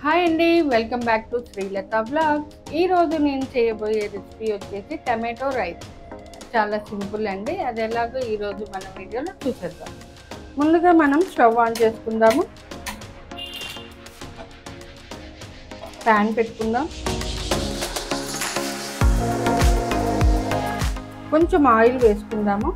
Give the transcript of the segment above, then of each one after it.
Hi అండి, welcome back to Srilatha vlogs. ఈరోజు నేను చేయబోయే రెసిపీ వచ్చేసి టమాటో రైస్. చాలా సింపుల్ అండి. అది ఎలాగో ఈరోజు మన వీడియోలో చూసేద్దాం. ముందుగా మనం స్టవ్ ఆన్ చేసుకుందాము. ప్యాన్ పెట్టుకుందాం. కొంచెం ఆయిల్ వేసుకుందాము.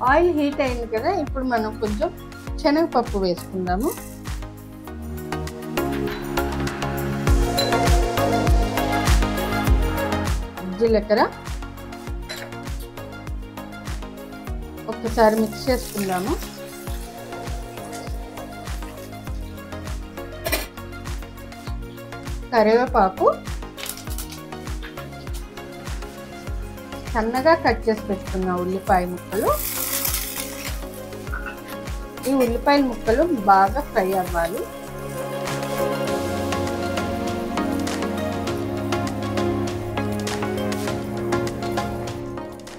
ఆయిల్ హీట్ అయింది కదా, ఇప్పుడు మనం కొంచెం శనగపప్పు వేసుకుందాము. జీలకర్ర ఒక్కసారి మిక్స్ చేసుకుందాము. కరివేపాకు సన్నగా కట్ చేసి పెట్టుకున్న ఉల్లిపాయ ముక్కలు. ఈ ఉల్లిపాయ ముక్కలు బాగా ఫ్రై అవ్వాలి.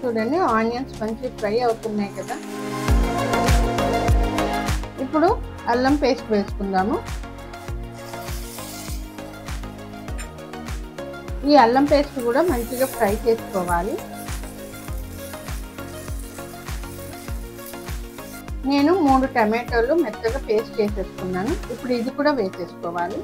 చూడండి, ఆనియన్స్ మంచి ఫ్రై అవుతున్నాయి కదా. ఇప్పుడు అల్లం పేస్ట్ వేసుకుందాము. ఈ అల్లం పేస్ట్ కూడా మంచిగా ఫ్రై చేసుకోవాలి. నేను 3 టమాటోలు మెత్తగా పేస్ట్ చేసేసుకున్నాను. ఇప్పుడు ఇది కూడా వేసేసుకోవాలి.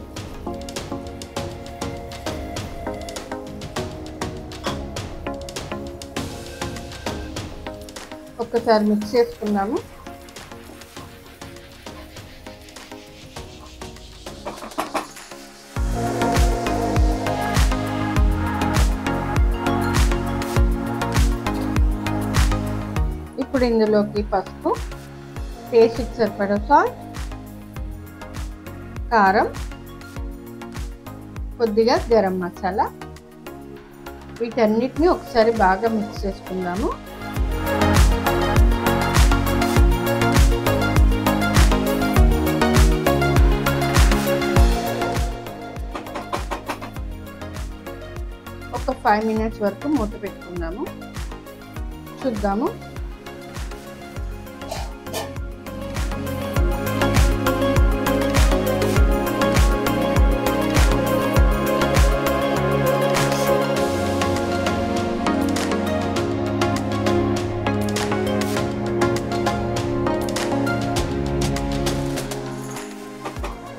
ఒక్కసారి మిక్స్ చేసుకుందాము. ఇప్పుడు ఇందులోకి పసుపు, టేస్ట్కి సరిపడా సాల్ట్, కారం, కొద్దిగా గరం మసాలా, వీటన్నిటిని ఒకసారి బాగా మిక్స్ చేసుకుందాము. ఒక 5 మినిట్స్ వరకు మూత పెట్టుకుందాము. చూద్దాము.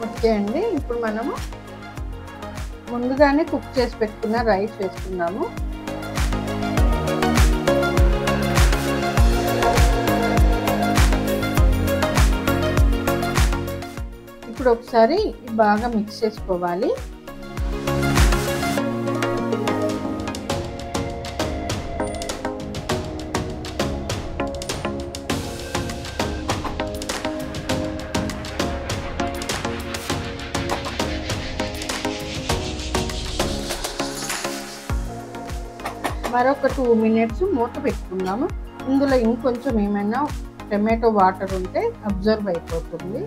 ఓకే అండి, ఇప్పుడు మనము ముందుగానే కుక్ చేసి పెట్టుకున్న రైస్ వేసుకుందాము. ఇప్పుడు ఒకసారి బాగా మిక్స్ చేసుకోవాలి. మరొక 2 మినిట్స్ మూత పెట్టుకుందాము. ఇందులో ఇంకొంచెం ఏమైనా టమాటో వాటర్ ఉంటే అబ్జర్వ్ అయిపోతుంది.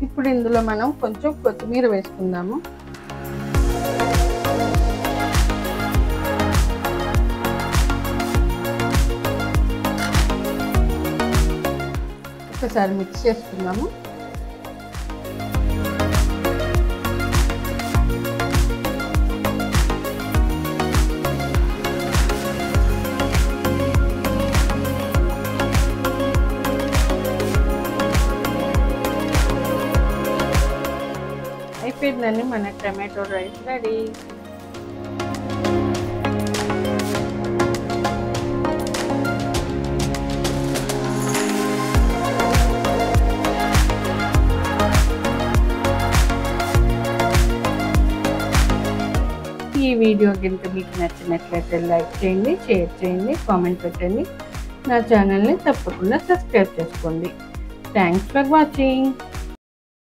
ఇప్పుడు ఇందులో మనం కొంచెం కొత్తిమీర వేసుకుందాము. ఒకసారి మిక్స్ చేసుకుందాము. అయిపోయిందండి మన టమాటో రైస్ రెడీ. ఈ వీడియో కనుక మీకు నచ్చినట్లయితే లైక్ చేయండి, షేర్ చేయండి, కామెంట్ పెట్టండి. నా ఛానల్ని తప్పకుండా సబ్స్క్రైబ్ చేసుకోండి. Thanks for watching.